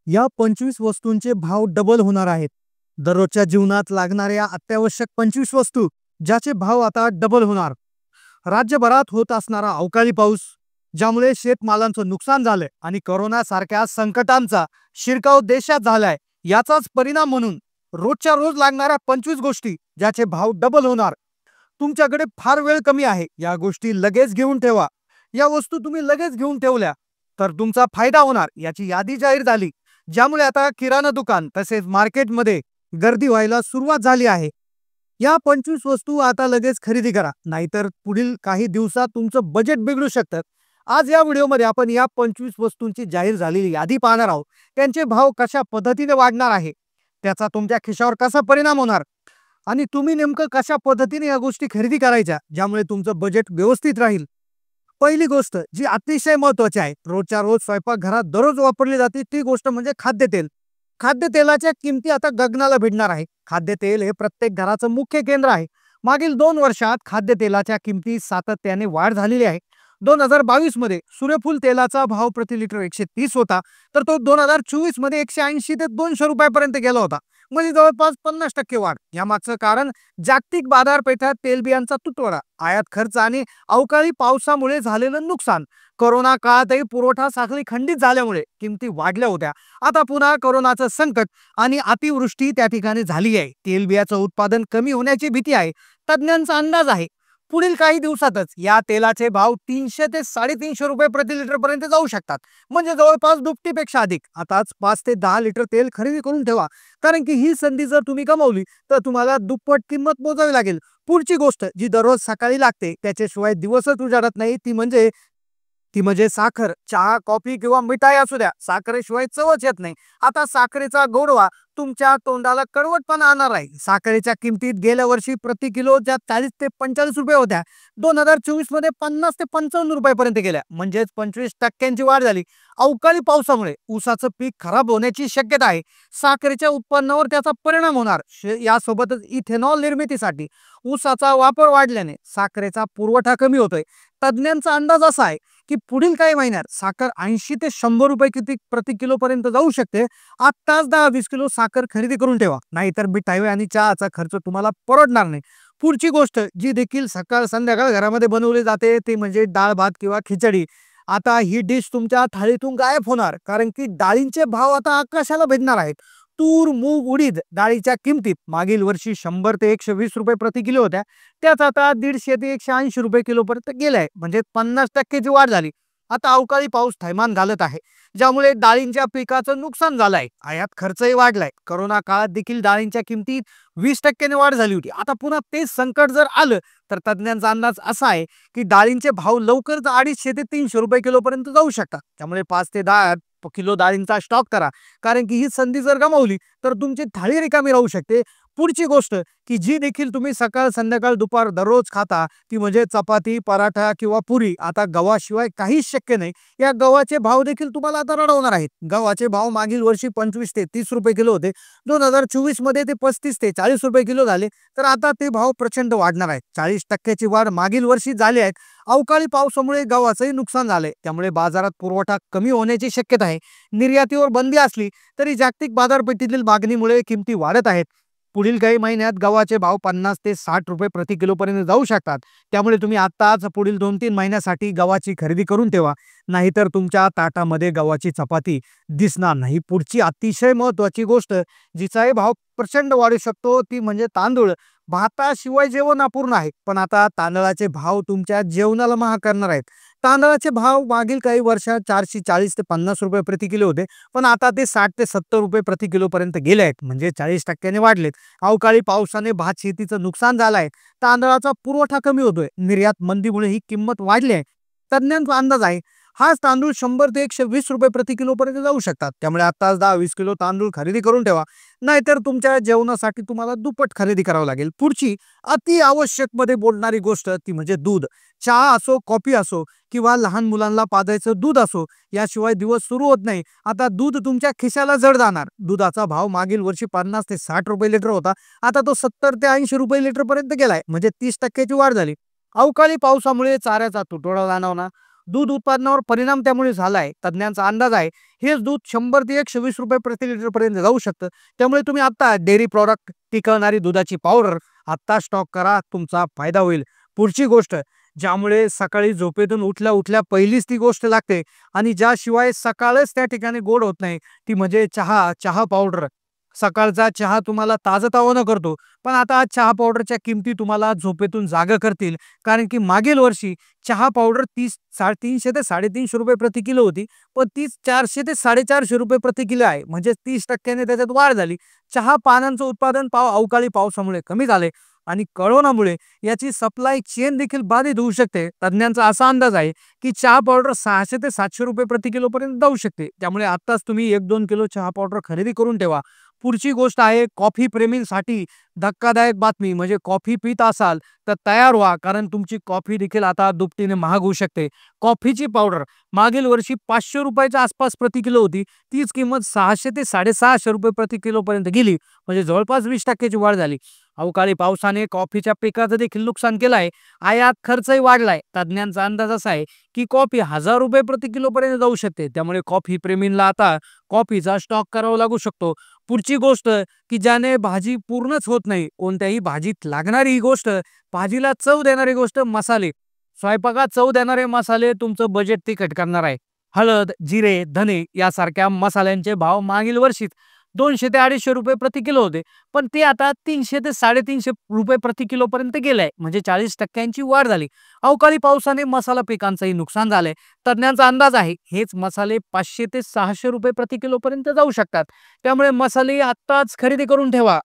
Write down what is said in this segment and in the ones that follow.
या 25 वस्तूंचे भाव डबल होणार आहेत. दररोजच्या जीवनात लागणाऱ्या अत्यावश्यक 25 वस्तू ज्याचे भाव आता डबल होणार. राज्यभरात होत असणारा अवकाळी पाऊस, ज्यामुळे शेतमालांचं नुकसान झालंय आणि कोरोना सारख्या संकटांचा शिरकाव देशात झालाय, याचाच परिणाम म्हणून रोजच्या रोज लागणाऱ्या 25 गोष्टी ज्याचे भाव डबल होणार. तुमच्याकडे फार वेळ कमी आहे, या गोष्टी लगेच घेऊन ठेवा. या वस्तू तुम्ही लगेच घेऊन ठेवल्या तर तुमचा फायदा होणार याची यादी जाहीर झाली, ज्यामुळे आता किराणा दुकान तसेच मार्केटमध्ये गर्दी व्हायला सुरुवात झाली आहे. या 25 वस्तू आता लगेच खरेदी करा, नाहीतर पुढील काही दिवसात तुमचं बजेट बिघडू शकतं. आज या व्हिडिओमध्ये आपण या 25 वस्तूंची जाहीर झालेली यादी पाहणार आहोत. त्यांचे भाव कशा पद्धतीने वाढणार आहे, त्याचा तुमच्या खिशावर कसा परिणाम होणार आणि तुम्ही नेमकं कशा पद्धतीने या गोष्टी खरेदी करायच्या ज्यामुळे तुमचं बजेट व्यवस्थित राहील. पहिली गोष्ट जी अतिशय महत्त्वाची आहे, रोजच्या रोज स्वयंपाकघरात दररोज वापरली जाते ती गोष्ट म्हणजे खाद्यतेल. खाद्यतेलाच्या किमती आता गगनाला भिडणार आहे. खाद्यतेल हे प्रत्येक घराचं मुख्य केंद्र आहे. मागील 2 वर्षात खाद्यतेलाच्या किमती सातत्याने वाढ झालेली आहे. 2022 मध्ये सूर्यफूल तेलाचा भाव प्रति लिटर 130 होता, तर तो 2024 मध्ये 180 ते 200 रुपयापर्यंत गेला होता, म्हणजे जवळपास 50% वाढ. यामागचं कारण जागतिक बाजारपेठात तेलबियांचा तुटवडा, आयात खर्च आणि अवकाळी पावसामुळे झालेलं नुकसान. कोरोना काळातही पुरवठा साखळी खंडित झाल्यामुळे किमती वाढल्या होत्या. आता पुन्हा कोरोनाचं संकट आणि अतिवृष्टी त्या ठिकाणी झाली आहे. तेलबियाचं उत्पादन कमी होण्याची भीती आहे. तज्ज्ञांचा अंदाज आहे पुढील काही दिवसातच या तेलाचे भाव 300 ते 350 रुपये प्रति लिटर पर्यंत जाऊ शकतात, म्हणजे जवळपास दुपटीपेक्षा अधिक. आताच 5 ते 10 लिटर तेल खरेदी करून ठेवा, कारण की ही संधी जर तुम्ही गमावली तर तुम्हाला दुप्पट किंमत मोजावी लागेल. पुढची गोष्ट जी दररोज सकाळी लागते, त्याच्याशिवाय दिवसच उजाडत नाही, ती म्हणजे साखर. चहा, कॉफी किंवा मिठाई असू द्या, साखरेशिवाय चवच येत नाही. आता साखरेचा गोडवा तुमच्या तोंडाला कडवटपणा आणणार आहे. साखरेच्या किमतीत गेल्या वर्षी प्रति किलो ज्या 40 ते 45 रुपये होत्या, 2024 मध्ये 50 ते 55 रुपयापर्यंत गेल्या, म्हणजेच 25% वाढ झाली. अवकाळी पावसामुळे ऊसाचं पीक खराब होण्याची शक्यता आहे. साखरेच्या उत्पन्नावर त्याचा परिणाम होणार. यासोबतच इथेनॉल निर्मितीसाठी ऊसाचा वापर वाढल्याने साखरेचा पुरवठा कमी होतोय. तज्ज्ञांचा अंदाज असा आहे की पुढील काही महिन्यात साखर 80 ते 100 रुपये प्रति किलो पर्यंत जाऊ शकते. आत्ताच 10-20 किलो साखर खरेदी करून ठेवा, नाहीतर मिठाई आणि चहाचा खर्च तुम्हाला परवडणार नाही. पुढची गोष्ट जी देखील सकाळ संध्याकाळ घरामध्ये बनवली जाते ती म्हणजे डाळ भात किंवा खिचडी. आता ही डिश तुमच्या थाळीतून गायब होणार, कारण की डाळींचे भाव आता आकाशाला भिडणार आहेत. तूर, मूग, उडीद डाळीच्या किमतीत मागील वर्षी 100 ते 120 रुपये प्रति किलो होत्या, त्याच आता 150 ते 180 रुपये किलो पर्यंत गेलाय, म्हणजे 50%ची वाढ झाली. आता अवकाळी पाऊस थैमान घालत आहे, ज्यामुळे डाळींच्या पिकाचं नुकसान झालंय. आयात खर्चही वाढलाय. कोरोना काळात देखील डाळींच्या किमतीत 20% वाढ झाली होती. आता पुन्हा तेच संकट जर आलं तर तज्ज्ञांचा अंदाज असा आहे की डाळींचे भाव लवकरच 250 ते 300 रुपये किलो पर्यंत जाऊ शकतात. त्यामुळे 5 ते 10 किलो डाळींचा स्टॉक करा, कारण की ही संधी जर गमावली तर तुमची थाळी रिकामी राहू शकते. पुढची गोष्ट की जी देखील तुम्ही सकाळ संध्याकाळ दुपार दररोज खाता ती म्हणजे चपाती, पराठा किंवा पुरी. आता गव्हाशिवाय काहीच शक्य नाही. या गव्हाचे भाव देखील तुम्हाला आता रडवणार आहेत. गव्हाचे भाव मागील वर्षी 25 ते 30 रुपये किलो होते, 2024 मध्ये ते 35 ते 40 रुपये किलो झाले, तर आता ते भाव प्रचंड वाढणार आहेत. 40%ची वाढ मागील वर्षी झाली आहे. अवकाळी पावसामुळे गव्हाचंही नुकसान झालंय, त्यामुळे बाजारात पुरवठा कमी होण्याची शक्यता आहे. निर्यातीवर बंदी असली तरी जागतिक बाजारपेठेतील मागणीमुळे किमती वाढत आहेत. पुढील काही महिन्यात गव्हाचे भाव 50 ते 60 रुपये प्रति किलो पर्यंत जाऊ शकतात. त्यामुळे तुम्ही आताच पुढील 2-3 महिन्यासाठी गव्हाची खरेदी करून ठेवा, नाहीतर तुमच्या ताटामध्ये गव्हाची चपाती दिसणार नाही. पुढची अतिशय महत्त्वाची गोष्ट जिचाही भाव प्रचंड वाढू शकतो ती म्हणजे तांदूळ. भाताशिवाय जेवण अपूर्ण आहे, पण आता तांदळाचे भाव तुमच्या जेवणाला महाग करणार आहेत. तांदळाचे भाव मागील काही वर्षात 440 ते 50 रुपये प्रति किलो होते, पण आता ते 60 ते 70 रुपये प्रति किलो पर्यंत गेले आहेत, म्हणजे 40%ने वाढलेत. अवकाळी पावसाने भात शेतीचं नुकसान झालं आहे. तांदळाचा पुरवठा कमी होतोय. निर्यात मंदीमुळे ही किंमत वाढली आहे. तज्ज्ञांचा अंदाज आहे हाच तांदूळ 100 ते 120 रुपये प्रति किलो पर्यंत जाऊ शकतात. त्यामुळे आताच 10-20 किलो तांदूळ खरेदी करून ठेवा, नाहीतर तुमच्या जेवणासाठी तुम्हाला दुप्पट खरेदी करावं लागेल. पुढची अति आवश्यक मध्ये बोलणारी गोष्ट ती म्हणजे दूध. चहा असो, कॉफी असो किंवा लहान मुलांना पाजायचं दूध असो, याशिवाय दिवस सुरू होत नाही. आता दूध तुमच्या खिशाला जड जाणार. दुधाचा भाव मागील वर्षी 50 ते 60 रुपये लिटर होता, आता तो 70 ते 80 रुपये लिटर पर्यंत गेलाय, म्हणजे 30%ची वाढ झाली. अवकाळी पावसामुळे चाऱ्याचा तुटवडा जाणवणार. दूध उत्पादनावर परिणाम त्यामुळे झालाय. तज्ज्ञांचा अंदाज आहे हेच दूध 100 ते 120 रुपये प्रति लिटर पर्यंत जाऊ शकतं. त्यामुळे तुम्ही आता डेअरी प्रॉडक्ट टिकवणारी दुधाची पावडर आत्ता स्टॉक करा, तुमचा फायदा होईल. पुढची गोष्ट ज्यामुळे सकाळी झोपेतून उठल्या उठल्या पहिलीच ती गोष्ट लागते आणि ज्याशिवाय सकाळच त्या ठिकाणी गोड होत नाही, ती म्हणजे चहा पावडर. सकाळचा चहा तुम्हाला ताजंतवानं करतो, पण आता चहा पावडरच्या किमती तुम्हाला झोपेतून जागं करतील. कारण की मागील वर्षी चहा पावडर 300 ते 350 रुपये प्रति किलो होती, पण तीच 400 ते 450 रुपये प्रति किलो आहे. म्हणजे 30% त्याच्यात वाढ झाली. चहा पानांचं उत्पादन अवकाळी पावसामुळे कमी झाले आणि करोनामुळे याची सप्लाय चेन देखील बाधित होऊ शकते. तज्ज्ञांचा असा अंदाज आहे की चहा पावडर 600 ते 700 रुपये प्रति किलो पर्यंत जाऊ शकते. त्यामुळे आत्ताच तुम्ही 1-2 किलो चहा पावडर खरेदी करून ठेवा. पुढची गोष्ट आहे कॉफी प्रेमींसाठी धक्कादायक बातमी. म्हणजे कॉफी पित असाल तर तयार व्हा, कारण तुमची कॉफी देखील आता दुपटीने महाग होऊ शकते. कॉफीची पावडर मागील वर्षी 500 रुपयाच्या आसपास प्रति किलो होती, तीच किंमत 600 ते 650 रुपये प्रति किलो पर्यंत गेली. म्हणजे जवळपास 20% ची वाढ झाली. अवकाळी पावसाने कॉफीच्या पिकाचं देखील नुकसान केलं आहे. आयात खर्चही वाढलाय. तज्ज्ञांचा अंदाज असा आहे की कॉफी 1000 रुपये प्रति किलो पर्यंत जाऊ शकते. त्यामुळे कॉफी प्रेमींना आता कॉफीचा स्टॉक करावा लागू शकतो. पुढची गोष्ट की ज्याने भाजी पूर्णच होत नाही, कोणत्याही भाजीत लागणारी ही गोष्ट, भाजीला चव देणारी गोष्ट मसाले. स्वयंपाकात चव देणारे मसाले तुमचं बजेट तिखट करणार आहे. हळद, जिरे, धने यासारख्या मसाल्यांचे भाव मागील वर्षीत 200 ते 250 रुपये प्रति किलो होते, पण ते आता 300 ते 350 रुपये प्रति किलो पर्यंत गेले. म्हणजे 40% वाढ झाली. अवकाळी पावसाने मसाला पिकांचंही नुकसान झालंय. तज्ज्ञांचा अंदाज आहे हेच मसाले 500 ते 600 रुपये प्रति किलो पर्यंत जाऊ शकतात. त्यामुळे मसाले आत्ताच खरेदी करून ठेवा.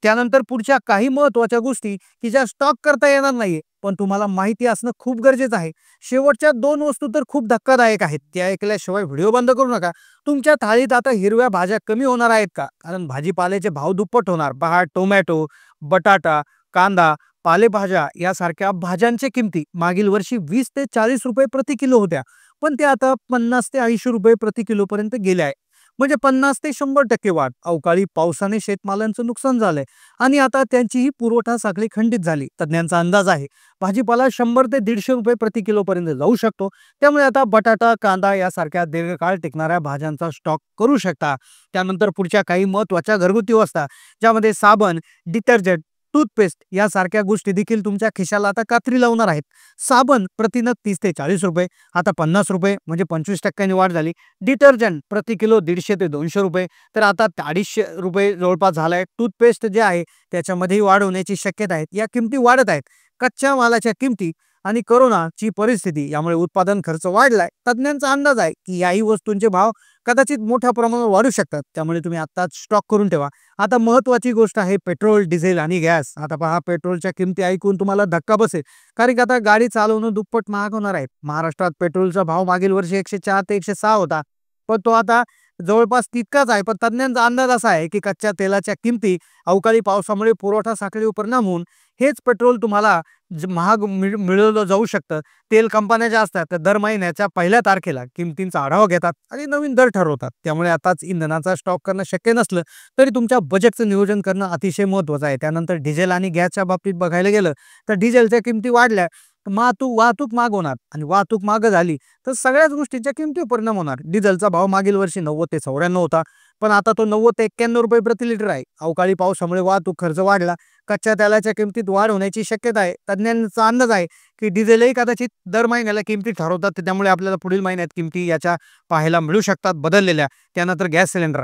त्यानंतर पुढच्या काही महत्त्वाच्या गोष्टी की ज्या स्टॉक करता येणार नाहीये, पण तुम्हाला माहिती असणं खूप गरजेचं आहे. शेवटच्या 2 वस्तू तर खूप धक्कादायक आहेत. त्या ऐकल्याशिवाय व्हिडिओ बंद करू नका. तुमच्या थाळीत आता हिरव्या भाज्या कमी होणार आहेत का? कारण भाजीपाल्याचे भाव दुप्पट होणार. पहा, टोमॅटो, बटाटा, कांदा, पालेभाज्या यासारख्या भाज्यांच्या किमती मागील वर्षी 20 ते 40 रुपये प्रति किलो होत्या, पण त्या आता 50 ते 80 रुपये प्रति किलो पर्यंत गेल्या आहे. म्हणजे 50 ते 100% वाढ. अवकाळी पावसाने शेतमालांचं नुकसान झालंय आणि आता त्यांचीही पुरवठा साखळी खंडित झाली. तज्ज्ञांचा अंदाज आहे भाजीपाला 100 ते 150 रुपये प्रति किलो पर्यंत जाऊ शकतो. त्यामुळे आता बटाटा, कांदा यासारख्या दीर्घकाळ टिकणाऱ्या भाज्यांचा स्टॉक करू शकता. त्यानंतर पुढच्या काही महत्त्वाच्या घरगुती वस्तू ज्यामध्ये साबण, डिटर्जंट, टूथपेस्ट यासारख्या गोष्टी देखील तुमच्या खिशाला आता कात्री लावणार आहेत. साबण प्रतिनग 30 ते 40 रुपये, आता 50 रुपये, म्हणजे 25% वाढ झाली. डिटर्जंट प्रति किलो 150 ते 200 रुपये, तर आता 250 रुपये जवळपास झालाय. टूथपेस्ट जे आहे त्याच्यामध्येही वाढ होण्याची शक्यता आहे. या किमती वाढत आहेत. कच्च्या मालाच्या किमती आणि कोरोनाची परिस्थिती यामुळे उत्पादन खर्च वाढलाय. तज्ज्ञांचा अंदाज आहे की याही वस्तूंचे भाव कदाचित मोठ्या प्रमाणावर वाढू शकतात. त्यामुळे तुम्ही आत्ताच स्टॉक करून ठेवा. आता महत्त्वाची गोष्ट आहे पेट्रोल, डिझेल आणि गॅस. आता पहा, पेट्रोलच्या किमती ऐकून तुम्हाला धक्का बसेल, कारण की आता गाडी चालवणं दुप्पट महाग होणार आहे. महाराष्ट्रात पेट्रोलचा भाव मागील वर्षी 104 ते 106 होता, पण तो आता जवळपास तितकाच आहे. पण तज्ज्ञांचा अंदाज असा आहे की कच्च्या तेलाच्या किमती अवकाळी पावसामुळे पुरवठा साखळीवर परिणाम होऊन हेच पेट्रोल तुम्हाला महाग मिळवलं जाऊ शकतं. तेल कंपन्या ज्या असतात त्या दर महिन्याच्या 1 तारखेला किमतींचा आढावा घेतात आणि नवीन दर ठरवतात. त्यामुळे आताच इंधनाचा स्टॉक करणं शक्य नसलं तरी तुमच्या बजेटचं नियोजन करणं अतिशय महत्त्वाचं आहे. त्यानंतर डिझेल आणि गॅसच्या बाबतीत बघायला गेलं तर डिझेलच्या किमती वाढल्या, वाहतूक महाग होणार आणि वाहतूक महाग झाली तर सगळ्याच गोष्टींच्या किमतीवर परिणाम होणार. डिझेलचा भाव मागील वर्षी 90 ते 94 होता, पण आता तो 90 ते 91 रुपये प्रति लिटर आहे. अवकाळी पावसामुळे वाहतूक खर्च वाढला. कच्च्या तेलाच्या किमतीत वाढ होण्याची शक्यता आहे. तज्ज्ञांचा अंदाज आहे की डिझेलही कदाचित दर महिन्याला किमती ठरवतात. त्यामुळे आपल्याला पुढील महिन्यात किमती याच्या पाहायला मिळू शकतात बदललेल्या. त्यानंतर गॅस सिलेंडर,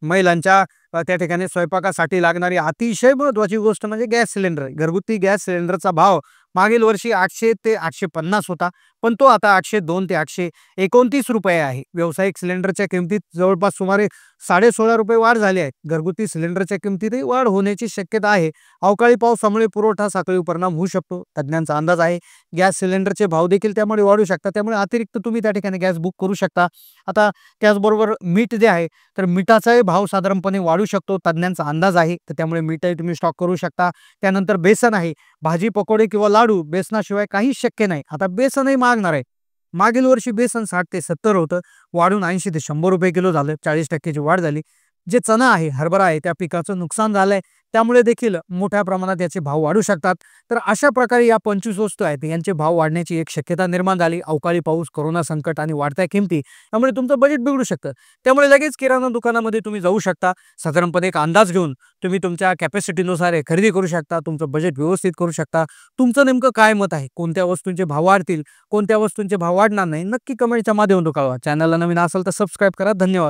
महिलांच्या त्या ठिकाणी स्वयंपाकासाठी लागणारी अतिशय महत्त्वाची गोष्ट म्हणजे गॅस सिलेंडर. घरगुती गॅस सिलेंडरचा भाव मागील वर्षी 800 ते 850 होता, पण तो आता 802 ते 829 रुपये आहे. व्यावसायिक सिलेंडरच्या किमतीत जवळपास सुमारे 16.5 रुपये वाढ झाली आहे. घरगुती सिलेंडरच्या किमतीतही वाढ होण्याची शक्यता आहे. अवकाळी पावसामुळे पुरवठा साखळीवर परिणाम होऊ शकतो. तज्ज्ञांचा अंदाज आहे गॅस सिलेंडरचे भाव देखील त्यामुळे वाढू शकतात. त्यामुळे अतिरिक्त तुम्ही त्या ठिकाणी गॅस बुक करू शकता. आता त्याचबरोबर मीठ जे आहे तर मिठाचाही भाव साधारणपणे वाढू शकतो. तज्ज्ञांचा अंदाज आहे, तर त्यामुळे मीठही तुम्ही स्टॉक करू शकता. त्यानंतर बेसन आहे. भाजी, पकोडे किंवा लाडू बेसनाशिवाय काहीच शक्य नाही. आता बेसनही मागणार आहे. मागील वर्षी बेसन 60 ते 70 होतं, वाढून 80 ते 100 रुपये किलो झालं. 40% ची वाढ झाली. जे चणा आहे, हरभरा आहे, त्या पिकाचं नुकसान झालंय. त्यामुळे देखील मोठ्या प्रमाणात याचे भाव वाढू शकतात. तर अशा प्रकारे या 25 वस्तू आहेत यांचे भाव वाढण्याची एक शक्यता निर्माण झाली. अवकाळी पाऊस, कोरोना संकट आणि वाढत्या किमती त्यामुळे तुमचं बजेट बिघडू शकतं. त्यामुळे लगेच किराणा दुकानामध्ये तुम्ही जाऊ शकता. साधारणपणे एक अंदाज घेऊन तुम्ही तुमच्या कॅपॅसिटीनुसार हे खरेदी करू शकता. तुमचं बजेट व्यवस्थित करू शकता. तुमचं नेमकं काय मत आहे? कोणत्या वस्तूंचे भाव वाढतील, कोणत्या वस्तूंचे भाव वाढणार नाही? नक्की कमेंटच्या माध्यमातून कळवा. चॅनलला नवीन असाल तर सबस्क्राईब करा. धन्यवाद.